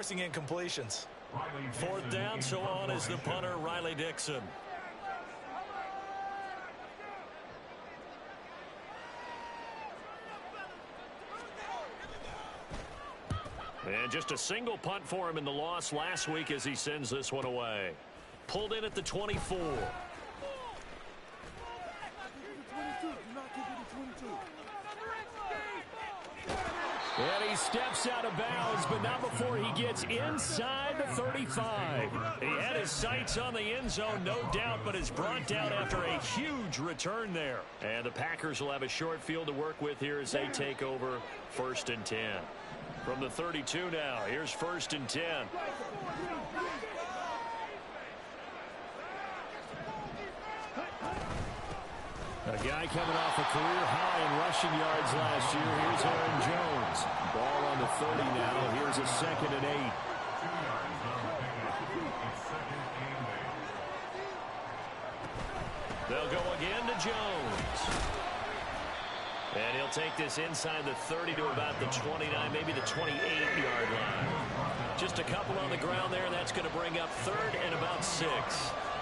Incompletions. Fourth down, so on is the punter, Riley Dixon. And just a single punt for him in the loss last week as he sends this one away. Pulled in at the 24. And he steps out of bounds, but not before he gets inside the 35. He had his sights on the end zone, no doubt, but is brought down after a huge return there. And the Packers will have a short field to work with here as they take over 1st and 10. From the 32 now, here's 1st and 10. A guy coming off a career high in rushing yards last year. Here's Aaron Jones. Ball on the 30 now. Here's a 2nd and 8. They'll go again to Jones. And he'll take this inside the 30 to about the 29, maybe the 28-yard line. Just a couple on the ground there, and that's going to bring up 3rd and about 6.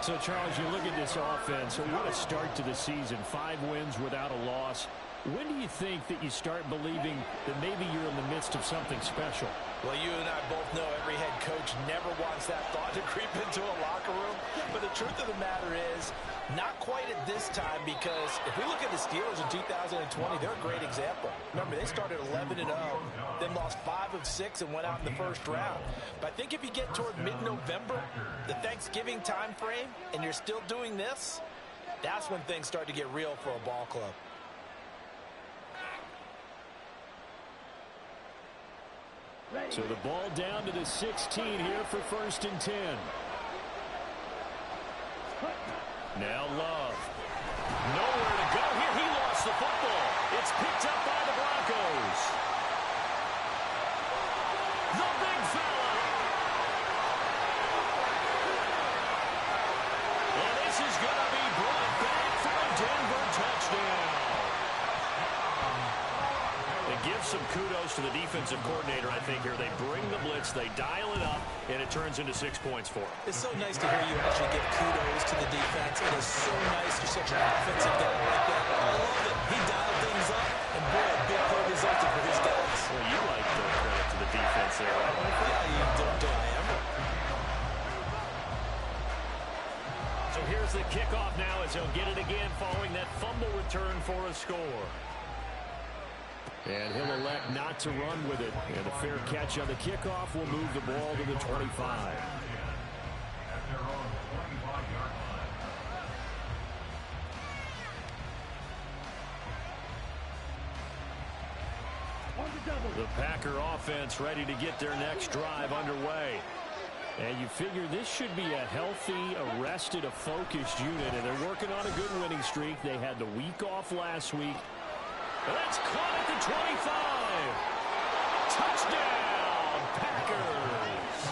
So, Charles, you look at this offense, so what a start to the season. 5 wins without a loss. When do you think that you start believing that maybe you're in the midst of something special? Well, you and I both know every head coach never wants that thought to creep into a locker room. But the truth of the matter is, not quite at this time, because if we look at the Steelers in 2020, they're a great example. Remember, they started 11-0, then lost 5 of 6 and went out in the first round. But I think if you get toward mid-November, the Thanksgiving time frame, and you're still doing this, that's when things start to get real for a ball club. So the ball down to the 16 here for 1st and 10. Now Love. Nowhere to go here. He lost the football. It's picked up by the Broncos. The big fella. And this is going to be brought back for a Denver touchdown. They give some kudos to the defensive coordinator, I think, here. They bring the blitz, they dial it up, and it turns into 6 points for them. It's so nice to hear you actually give kudos to the defense. It is so nice you're such an offensive guy like that. I love it. He dialed things up, and boy, a big play resulted for his guys. Well, you like the credit to the defense there, right? Yeah, you do I am. So here's the kickoff now as he'll get it again following that fumble return for a score. And he'll elect not to run with it. And a fair catch on the kickoff will move the ball to the 25. The Packer offense ready to get their next drive underway. And you figure this should be a healthy, arrested, a focused unit. And they're working on a good winning streak. They had the week off last week. That's caught at the 25. Touchdown, Packers.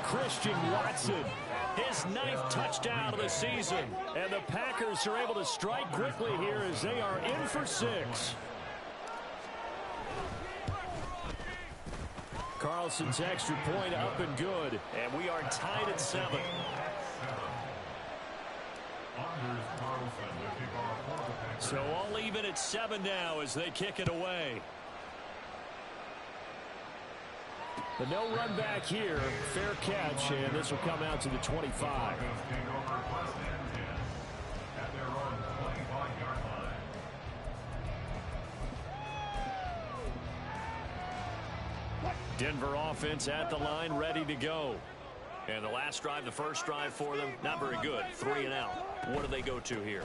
Christian Watson, his 9th touchdown of the season. And the Packers are able to strike quickly here as they are in for 6. Carlson's extra point up and good. And we are tied at 7. So all even at 7 now as they kick it away. But no run back here. Fair catch, and this will come out to the 25. Denver offense at the line, ready to go. And the last drive, the first drive for them, not very good. 3 and out. What do they go to here?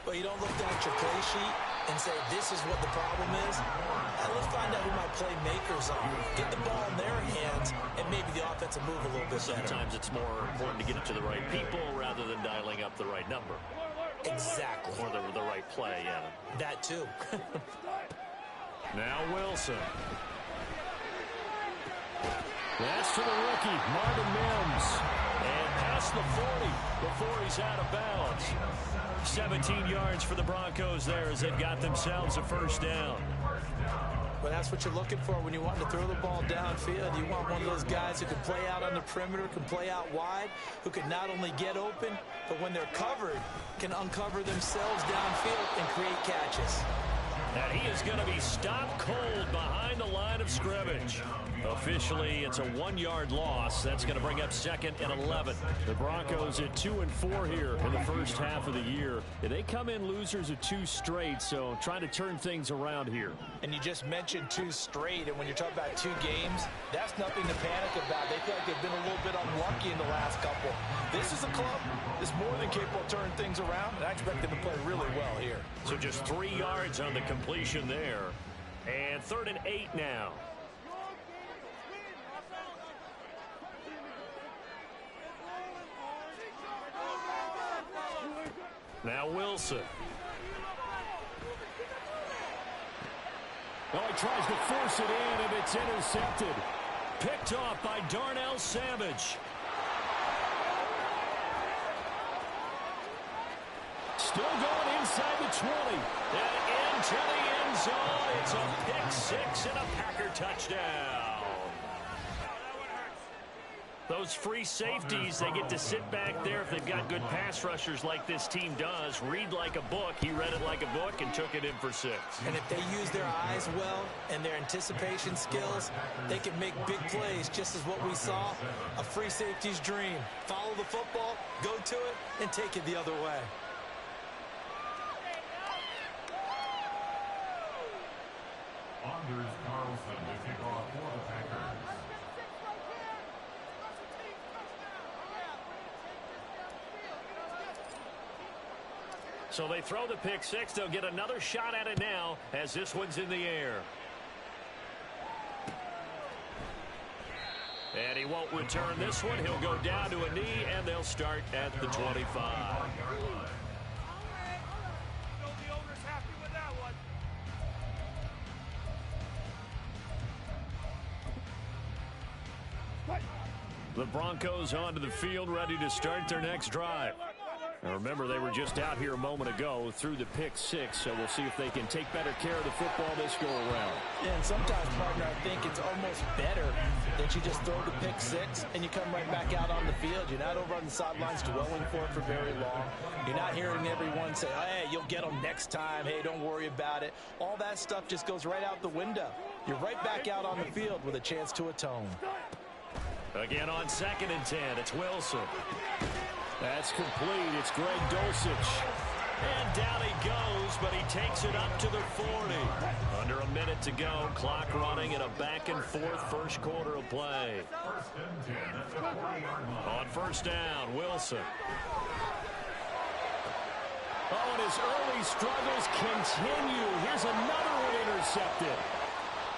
Well, you don't look down at your play sheet and say, this is what the problem is. Let's find out who my playmakers are. Get the ball in their hands, and maybe the offense will move a little bit better. Sometimes it's more important to get it to the right people rather than dialing up the right number. Exactly. Or the right play, yeah. That too. Now Wilson. That's to the rookie, Marvin Mims. And past the 40 before he's out of bounds. 17 yards for the Broncos there as they've got themselves a first down. Well, that's what you're looking for when you want to throw the ball downfield. You want one of those guys who can play out on the perimeter, can play out wide, who can not only get open, but when they're covered, can uncover themselves downfield and create catches. And he is going to be stopped cold behind the line of scrimmage. Officially, it's a 1-yard loss. That's going to bring up second and 11. The Broncos at 2-4 here in the first half of the year. They come in losers of 2 straight, so trying to turn things around here. And you just mentioned 2 straight, and when you're talking about 2 games, that's nothing to panic about. They feel like they've been a little bit unlucky in the last couple. This is a club that's more than capable of turning things around, and I expect them to play really well here. So just 3 yards on the completion there. And 3rd and 8 now. Now Wilson. Well, he tries to force it in, and it's intercepted. Picked off by Darnell Savage. Still going inside the 20. And into the end zone. It's a pick 6 and a Packer touchdown. Those free safeties, they get to sit back there if they've got good pass rushers like this team does. Read like a book. He read it like a book and took it in for 6. And if they use their eyes well and their anticipation skills, they can make big plays, just as what we saw, a free safety's dream. Follow the football, go to it, and take it the other way. Anders Carlson to kick off for the Packers. So they throw the pick 6. They'll get another shot at it now as this one's in the air. And he won't return this one. He'll go down to a knee, and they'll start at the 25. The Broncos onto the field, ready to start their next drive. Now remember, they were just out here a moment ago through the pick 6, so we'll see if they can take better care of the football this go-around. Yeah, and sometimes, partner, I think it's almost better that you just throw the pick 6 and you come right back out on the field. You're not over on the sidelines dwelling for it for very long. You're not hearing everyone say, hey, you'll get them next time. Hey, don't worry about it. All that stuff just goes right out the window. You're right back out on the field with a chance to atone. Again on 2nd and 10, it's Wilson. That's complete. It's Greg Dulcich. And down he goes, but he takes it up to the 40. Under a minute to go. Clock running in a back-and-forth first quarter of play. On 1st down, Wilson. Oh, and his early struggles continue. Here's another one intercepted.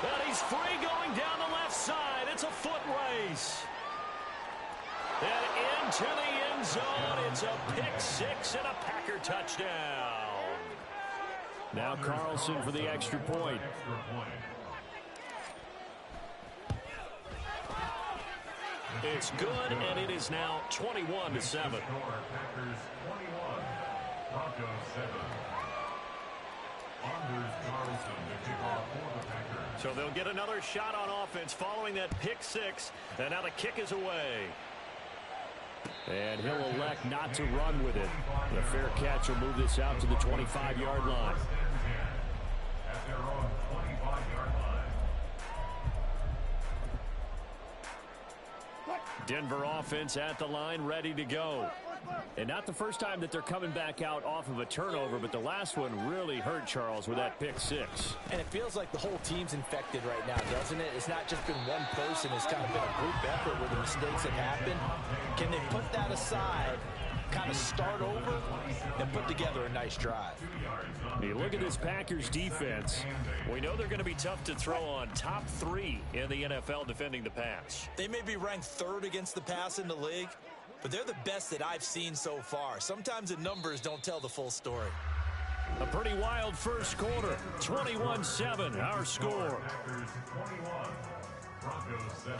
And he's free going down the left side. It's a foot race. And into the end zone. It's a pick 6 and a Packer touchdown. Now Carlson for the extra point. It's good, and it is now 21-7. Packers 21, Broncos 7. Anders Carlson to kick off for the Packers. So they'll get another shot on offense following that pick 6, and now the kick is away. And he'll elect not to run with it. The fair catch will move this out to the 25-yard line. At their own 25-yard line. Denver offense at the line, ready to go. And not the first time that they're coming back out off of a turnover, but the last one really hurt Charles with that pick 6. And it feels like the whole team's infected right now, doesn't it? It's not just been one person. It's kind of been a group effort with the mistakes that happen. Can they put that aside, kind of start over, and put together a nice drive? You look at this Packers defense. We know they're going to be tough to throw on. Top 3 in the NFL defending the pass. They may be ranked 3rd against the pass in the league, but they're the best that I've seen so far. Sometimes the numbers don't tell the full story. A pretty wild first quarter. 21-7, our score. Packers 21, Broncos 7.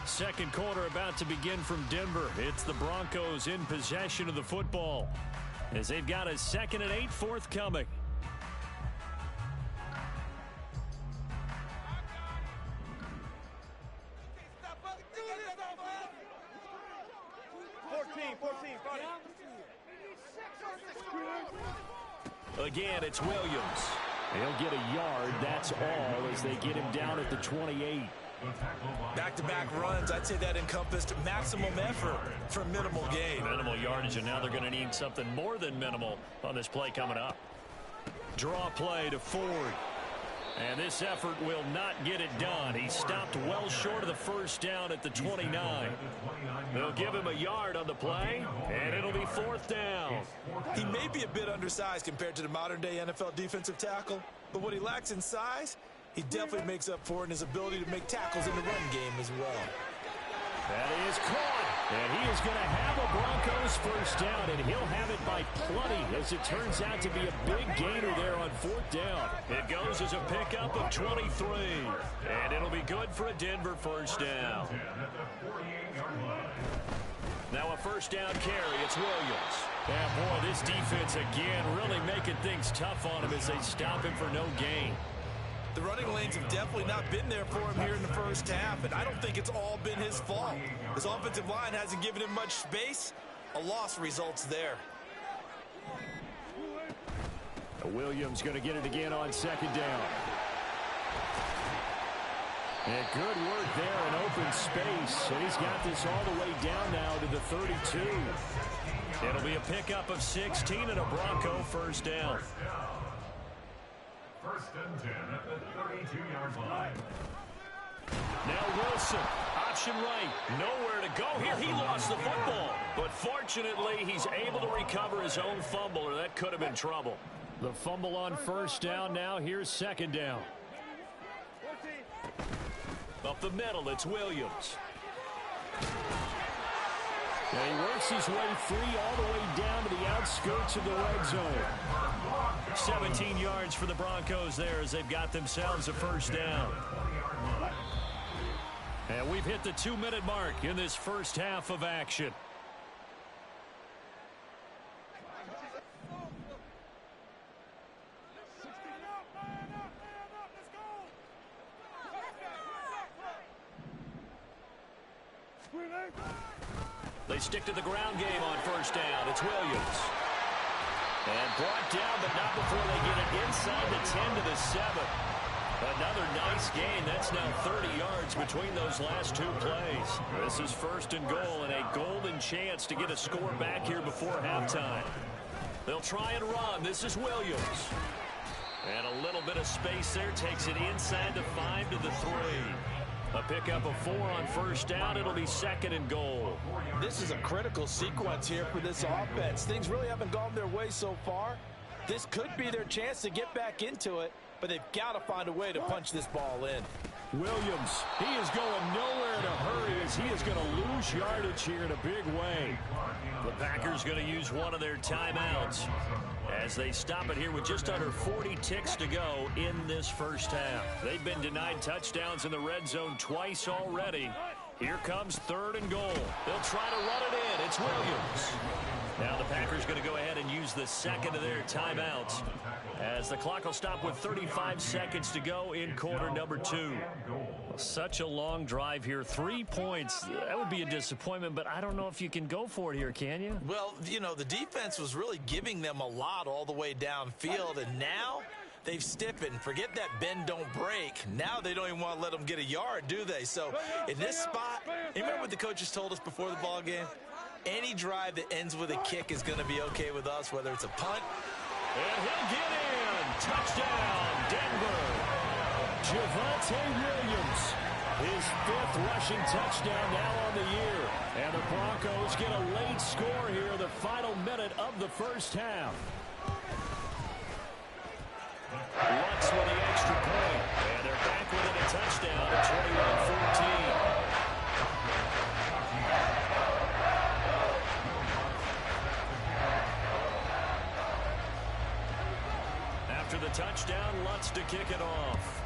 Second quarter about to begin from Denver. It's the Broncos in possession of the football as they've got a 2nd and 8 forthcoming. Again, it's Williams. He'll get a yard, that's all, as they get him down at the 28. Back-to-back runs, I'd say that encompassed maximum effort for minimal gain. Minimal yardage, and now they're going to need something more than minimal on this play coming up. Draw play to Ford. And this effort will not get it done. He stopped well short of the first down at the 29. They'll give him a yard on the play, and it'll be 4th down. He may be a bit undersized compared to the modern-day NFL defensive tackle, but what he lacks in size, he definitely makes up for it in his ability to make tackles in the run game as well. That is caught, and he is going to have a Broncos first down, and he'll have it by plenty, as it turns out to be a big gainer there on 4th down. It goes as a pickup of 23, and it'll be good for a Denver first down. Now a first down carry, it's Williams. Yeah, boy, this defense again really making things tough on him as they stop him for no gain. The running lanes have definitely not been there for him here in the first half, and I don't think it's all been his fault. His offensive line hasn't given him much space. A loss results there. Williams going to get it again on 2nd down. And good work there in open space, and he's got this all the way down now to the 32. It'll be a pickup of 16 and a Bronco first down. 1st and 10 at the 32-yard line. Now Wilson, option right, nowhere to go here. He lost the football, but fortunately he's able to recover his own fumble, or that could have been trouble. The fumble on first down now. Here's 2nd down. Up the middle, it's Williams. And he works his way free all the way down to the outskirts of the red zone. 17 yards for the Broncos there as they've got themselves a first down. And we've hit the 2-minute mark in this first half of action. They stick to the ground game on first down. It's Williams. And brought down, but not before they get it inside the 10 to the 7. Another nice gain. That's now 30 yards between those last two plays. This is 1st and goal and a golden chance to get a score back here before halftime. They'll try and run. This is Williams. And a little bit of space there. Takes it inside the 5 to the 3. A pickup of 4 on first down. It'll be 2nd and goal. This is a critical sequence here for this offense. Things really haven't gone their way so far. This could be their chance to get back into it, but they've got to find a way to punch this ball in. Williams, he is going nowhere in a hurry as he is going to lose yardage here in a big way. The Packers going to use one of their timeouts as they stop it here with just under 40 ticks to go in this first half. They've been denied touchdowns in the red zone twice already. Here comes 3rd and goal. They'll try to run it in. It's Williams. Now the Packers going to go ahead and use the second of their timeouts as the clock will stop with 35 seconds to go in quarter number 2. Such a long drive here. 3 points. That would be a disappointment, but I don't know if you can go for it here, can you? Well, you know, the defense was really giving them a lot all the way downfield, and now they've stiffened. Forget that bend, don't break. Now they don't even want to let them get a yard, do they? So in this spot, you remember what the coaches told us before the ball game? Any drive that ends with a kick is going to be okay with us, whether it's a punt. And he'll get in. Touchdown, Denver. Javonte Williams, his 5th rushing touchdown now on the year. And the Broncos get a late score here in the final minute of the first half. Lutz with the extra point. And they're back within a touchdown at 21-14. After the touchdown, Lutz to kick it off.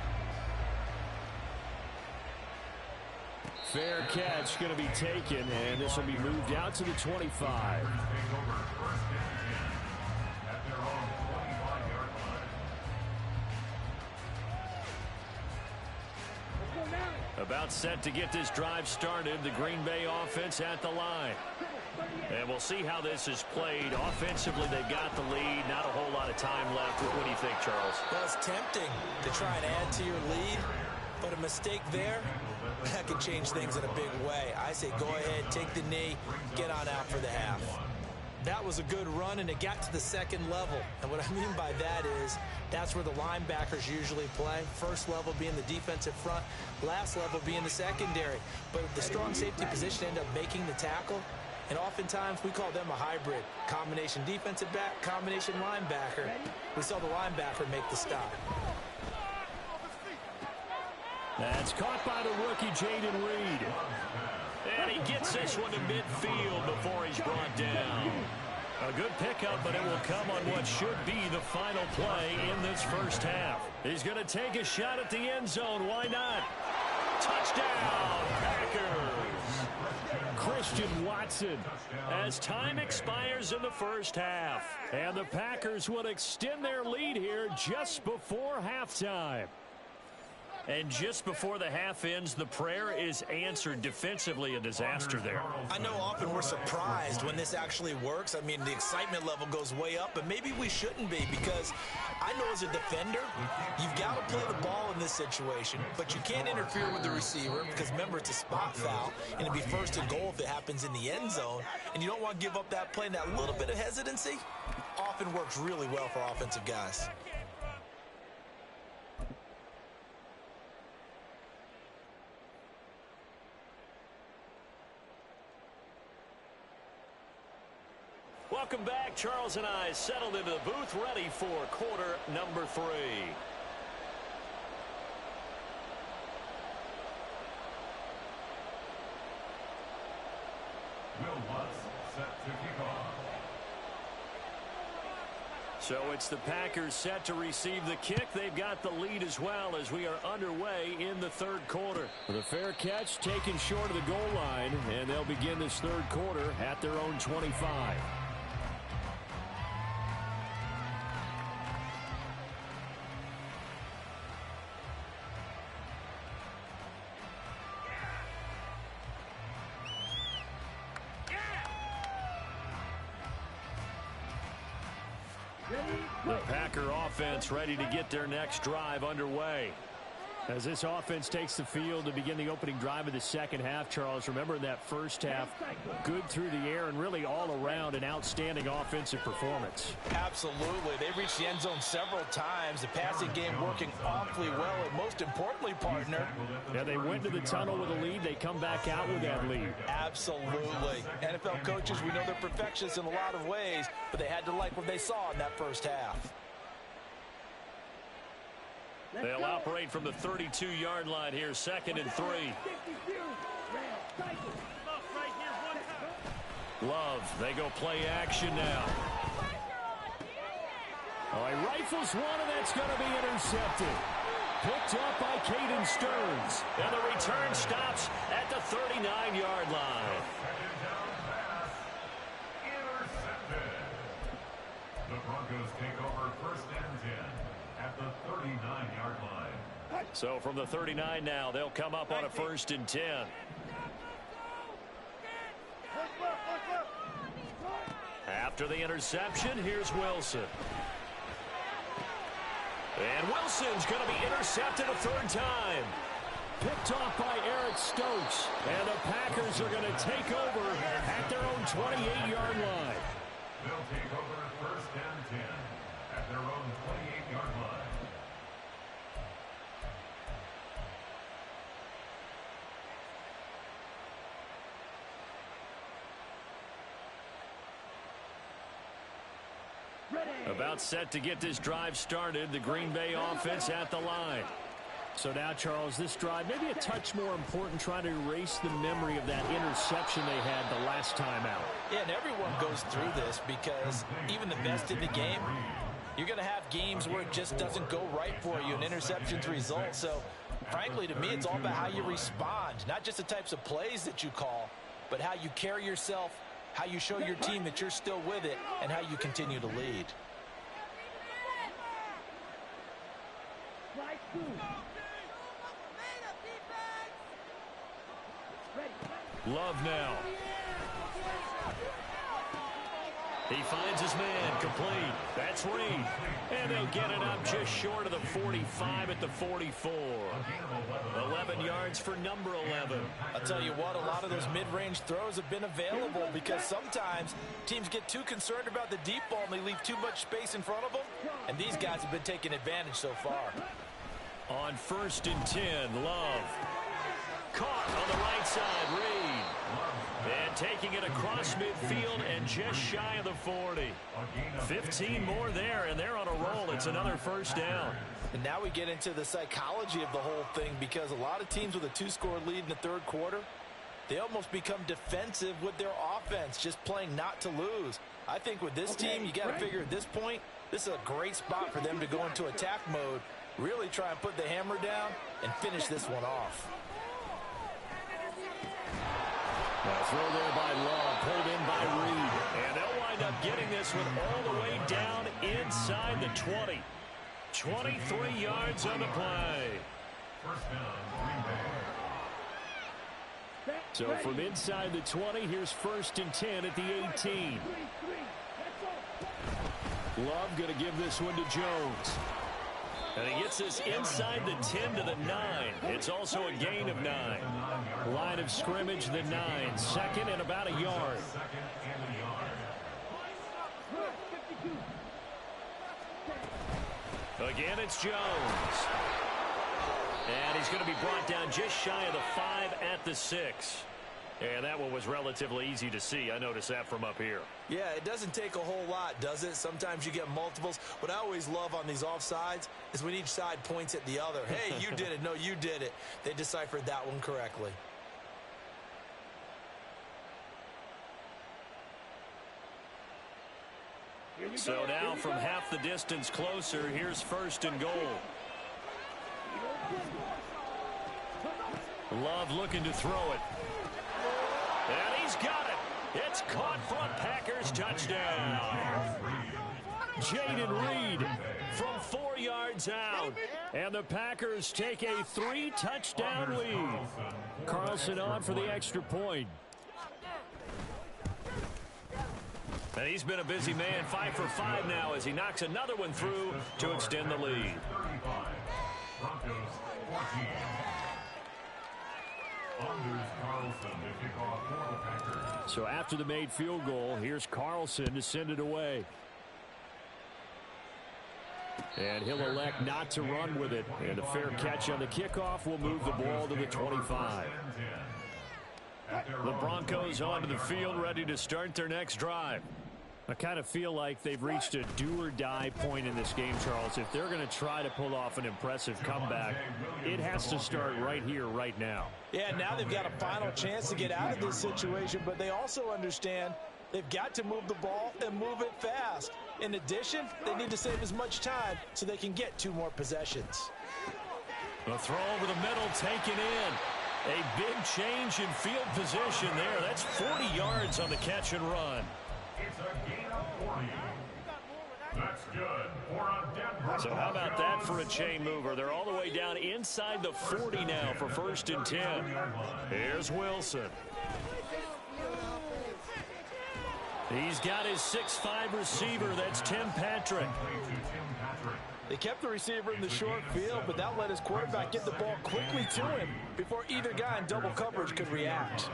Fair catch going to be taken, and this will be moved out to the 25. About set to get this drive started. The Green Bay offense at the line. And we'll see how this is played. Offensively, they've got the lead. Not a whole lot of time left. What do you think, Charles? Well, it's tempting to try and add to your lead, but a mistake there, that could change things in a big way. I say go ahead, take the knee, get on out for the half. That was a good run, and it got to the second level. And what I mean by that is that's where the linebackers usually play. First level being the defensive front, last level being the secondary. But the strong safety position ended up making the tackle, and oftentimes we call them a hybrid. Combination defensive back, combination linebacker. We saw the linebacker make the stop. That's caught by the rookie, Jayden Reed. And he gets this one to midfield before he's brought down. A good pickup, but it will come on what should be the final play in this first half. He's going to take a shot at the end zone. Why not? Touchdown, Packers. Christian Watson. As time expires in the first half. And the Packers will extend their lead here just before halftime. And just before the half ends, the prayer is answered. Defensively, a disaster there. I know often we're surprised when this actually works. I mean, the excitement level goes way up, but maybe we shouldn't be, because I know as a defender, you've got to play the ball in this situation, but you can't interfere with the receiver because, remember, it's a spot foul, and it'd be first and goal if it happens in the end zone, and you don't want to give up that play, and that little bit of hesitancy often works really well for offensive guys. Welcome back. Charles and I settled into the booth, ready for quarter number 3. Will Lutz set to kick off. So it's the Packers set to receive the kick. They've got the lead as well as we are underway in the third quarter. The fair catch taken short of the goal line, and they'll begin this third quarter at their own 25. The Packer offense ready to get their next drive underway. As this offense takes the field to begin the opening drive of the second half, Charles, remember in that first half, good through the air and really all around an outstanding offensive performance. Absolutely. They reached the end zone several times. The passing game working awfully well, and most importantly, partner. Yeah, they went to the tunnel with a lead. They come back out with that lead. Absolutely. NFL coaches, we know they're perfectionists in a lot of ways, but they had to like what they saw in that first half. They'll operate from the 32-yard line here, 2nd and 3. Love, they go play action now. Oh, he rifles one, and that's going to be intercepted. Picked up by Caden Stearns. And the return stops at the 39-yard line. Intercepted. The Broncos take over 1st and 10 at the 39-yard line. So from the 39 now, they'll come up on a 1st and 10. After the interception, here's Wilson. And Wilson's going to be intercepted a 3rd time. Picked off by Eric Stokes. And the Packers are going to take over at their own 28-yard line. They'll take over 1st and 10 at their own 28-yard line. About set to get this drive started. The Green Bay offense at the line. So now, Charles, this drive maybe a touch more important, trying to erase the memory of that interception they had the last time out. Yeah, and everyone goes through this because even the best in the game, you're going to have games where it just doesn't go right for you, and interceptions result. So, frankly, to me, it's all about how you respond, not just the types of plays that you call, but how you carry yourself, how you show your team that you're still with it, and how you continue to lead. Love now. He finds his man, complete. That's Reed. And they'll get it up just short of the 45 at the 44. 11 yards for number 11. I'll tell you what, a lot of those mid-range throws have been available because sometimes teams get too concerned about the deep ball and they leave too much space in front of them. And these guys have been taking advantage so far. On 1st and 10, Love. Caught on the right side, Reed. And taking it across midfield and just shy of the 40. 15 more there, and they're on a roll. It's another first down. And now we get into the psychology of the whole thing because a lot of teams with a 2-score lead in the third quarter, they almost become defensive with their offense, just playing not to lose. I think with this team, you got to figure at this point, this is a great spot for them to go into attack mode, really try and put the hammer down and finish this one off. Now throw there by Love, pulled in by Reed. And they'll wind up getting this one all the way down inside the 20. 23 yards on the play. First down, Green Bay. So from inside the 20, here's 1st and 10 at the 18. Love going to give this one to Jones. And he gets this inside the 10 to the 9. It's also a gain of 9. Line of scrimmage, the 9. 2nd and about a yard. Again, it's Jones. And he's going to be brought down just shy of the 5 at the 6. And that one was relatively easy to see. I noticed that from up here. Yeah, it doesn't take a whole lot, does it? Sometimes you get multiples. What I always love on these offsides is when each side points at the other. Hey, you did it. No, you did it. They deciphered that one correctly. So now from half the distance closer, here's 1st and goal. Love looking to throw it. And he's got it. It's caught for a Packers touchdown. Jayden Reed from 4 yards out. And the Packers take a 3-touchdown lead. Carlson on for the extra point. And he's been a busy man, 5 for 5 now as he knocks another one through to extend the lead. Broncos 14. Anders Carlson to kick off for the Packers. So after the made field goal, here's Carlson to send it away. And he'll elect not to run with it. And a fair catch on the kickoff will move the ball to the 25. The Broncos onto the field, ready to start their next drive. I kind of feel like they've reached a do-or-die point in this game, Charles. If they're going to try to pull off an impressive comeback, it has to start right here, right now. Yeah, now they've got a final chance to get out of this situation, but they also understand they've got to move the ball and move it fast. In addition, they need to save as much time so they can get 2 more possessions. The throw over the middle taken in. A big change in field position there. That's 40 yards on the catch and run. It's a gain of 40. That's good for a Denver. So how about that for a chain mover? They're all the way down inside the 40 now for 1st and 10. Here's Wilson. He's got his 6'5" receiver. That's Tim Patrick. They kept the receiver in the short field, but that let his quarterback get the ball quickly to him before either guy in double coverage could react.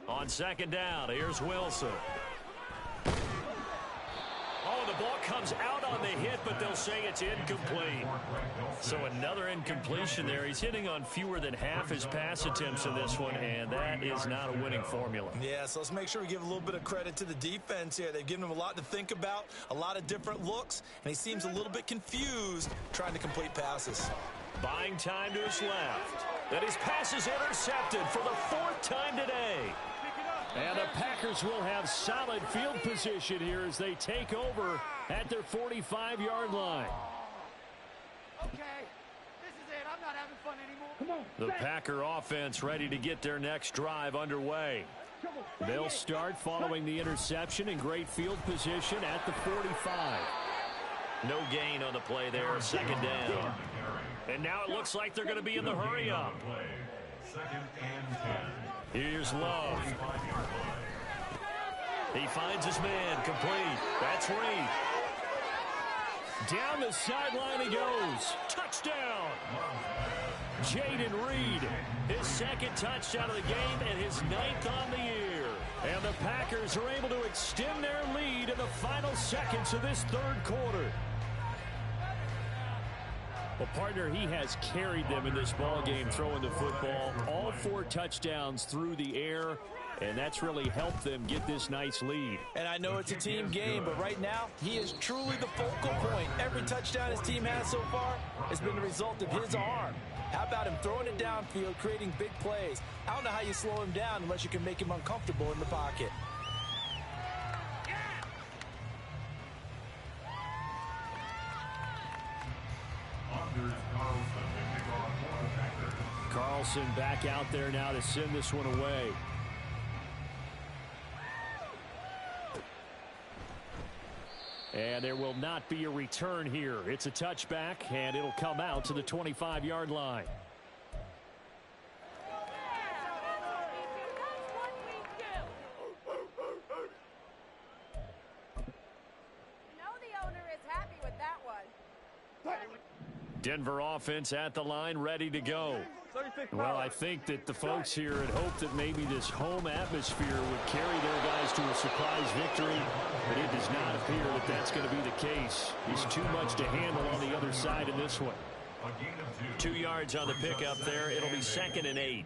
On 2nd down, here's Wilson. Oh, the ball comes out on the hit, but they'll say it's incomplete. So another incompletion there. He's hitting on fewer than half his pass attempts in this one, and that is not a winning formula. Yeah, so let's make sure we give a little bit of credit to the defense here. They've given him a lot to think about, a lot of different looks, and he seems a little bit confused trying to complete passes. Buying time to his left. And his pass is intercepted for the 4th time today. And the Packers will have solid field position here as they take over at their 45-yard line. Okay, this is it. I'm not having fun anymore. The Packer offense ready to get their next drive underway. They'll start following the interception in great field position at the 45. No gain on the play there, 2nd down. And now it looks like they're going to be in the hurry up. Second and 10. Here's Love. He finds his man, complete. That's Reed. Down the sideline he goes. Touchdown. Jayden Reed, his second touchdown of the game and his 9th on the year. And the Packers are able to extend their lead in the final seconds of this third quarter. Well, partner, he has carried them in this ball game throwing the football. All 4 touchdowns through the air, and that's really helped them get this nice lead. And I know it's a team game, but right now, he is truly the focal point. Every touchdown his team has so far has been the result of his arm. How about him throwing it downfield, creating big plays? I don't know how you slow him down unless you can make him uncomfortable in the pocket. Carlson back out there now to send this one away. And there will not be a return here. It's a touchback, and it'll come out to the 25-yard line. Denver offense at the line, ready to go. Well, I think that the folks here had hoped that maybe this home atmosphere would carry their guys to a surprise victory, but it does not appear that that's going to be the case. There's too much to handle on the other side in this one. 2 yards on the pickup there. It'll be 2nd and 8.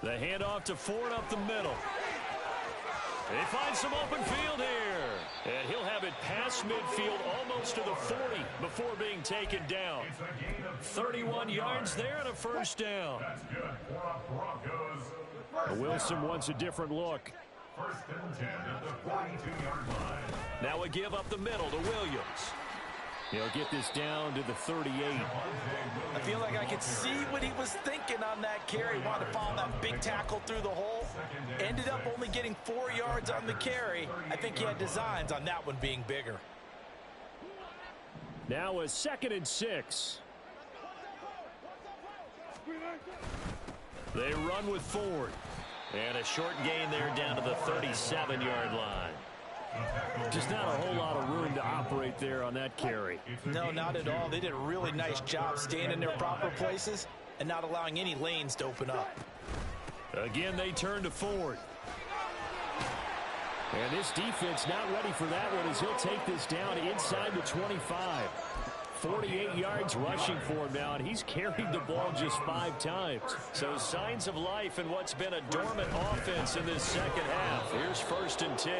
The handoff to Ford up the middle. They find some open field here. And he'll have it past midfield almost to the 40 before being taken down. 31 yards there and a first down. Wilson wants a different look. First and 10 at the 42-yard line. Now a give up the middle to Williams. He'll get this down to the 38. I feel like I could see what he was thinking on that carry. Wanted to follow that big tackle through the hole. Ended up only getting 4 yards on the carry. I think he had designs on that one being bigger. Now a 2nd and 6. They run with Ford. And a short gain there down to the 37-yard line. Just not a whole lot of room to operate there on that carry. No, not at all. They did a really nice job staying in their proper places and not allowing any lanes to open up. Again, they turn to Ford. And this defense not ready for that one as he'll take this down inside the 25. 48 yards rushing for him now, and he's carried the ball just 5 times. So signs of life in what's been a dormant offense in this second half. Here's 1st and 10.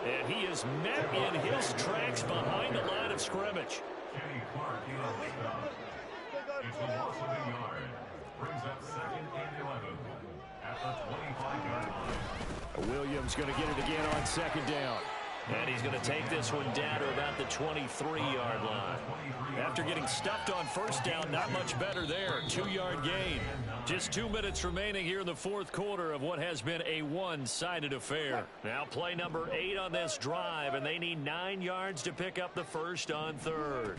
And he is met in his tracks behind the line of scrimmage. Kenny Clark in on the stop. It's a loss of a yard. Brings up 2nd and 11 at the 25-yard line. Williams going to get it again on 2nd down. And he's going to take this one down to about the 23-yard line. After getting stuffed on 1st down, not much better there. 2-yard gain. Just 2 minutes remaining here in the 4th quarter of what has been a one-sided affair. Now play number 8 on this drive, and they need 9 yards to pick up the first on 3rd.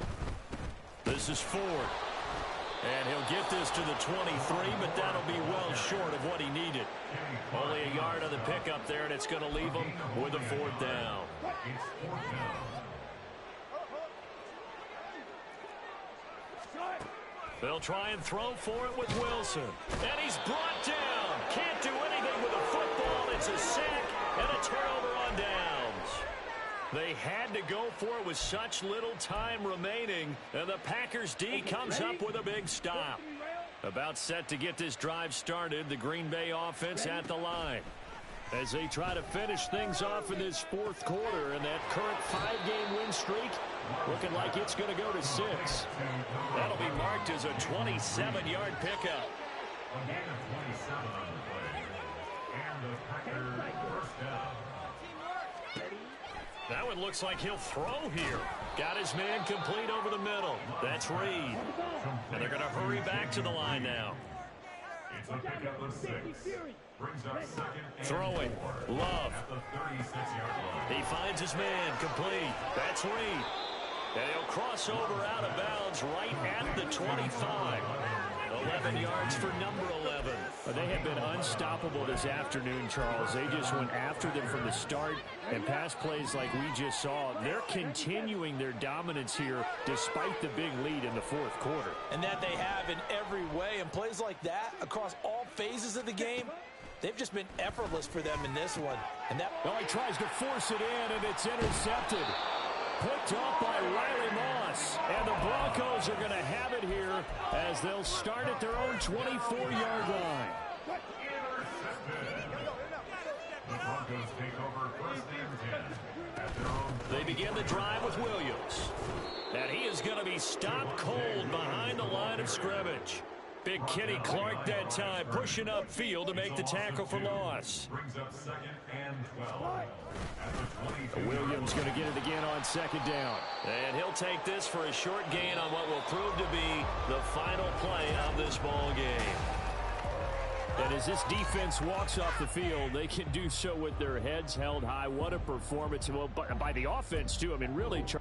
This is Ford. And he'll get this to the 23, but that'll be well short of what he needed. Only a yard on the pickup there, and it's going to leave him with a 4th down. They'll try and throw for it with Wilson. And he's brought down. Can't do anything with the football. It's a sack and a turnover on downs. They had to go for it with such little time remaining. And the Packers D comes up with a big stop. About set to get this drive started, the Green Bay offense at the line. As they try to finish things off in this 4th quarter, and that current 5-game win streak looking like it's going to go to 6. That'll be marked as a 27-yard pickup. A gain of 27 on the play. And the Packers first down. That one looks like he'll throw here. Got his man complete over the middle. That's Reed. And they're going to hurry back to the line now. It's a pickup of 6. Brings up 2nd and Throwing. 4 Love. at the 36-yard line. He finds his man complete. That's Reed. And he'll cross over out of bounds right at the 25. 11 yards for number 11. They have been unstoppable this afternoon, Charles. They just went after them from the start, and pass plays like we just saw, they're continuing their dominance here despite the big lead in the fourth quarter. And that they have in every way. And plays like that across all phases of the game, they've just been effortless for them in this one. And that he tries to force it in, and it's intercepted. Picked up by Riley Moss. And the Broncos are going to have it here as they'll start at their own 24-yard line. The Broncos take over first and 10 at their own. They begin the drive with Williams. And he is going to be stopped cold behind the line of scrimmage. Big Kenny Clark that time pushing upfield to make the tackle for loss. Brings up second and 12 at the 22. Williams going to get it again on second down. And he'll take this for a short gain on what will prove to be the final play of this ball game. And as this defense walks off the field, they can do so with their heads held high. What a performance by the offense, too. I mean, really, Charles.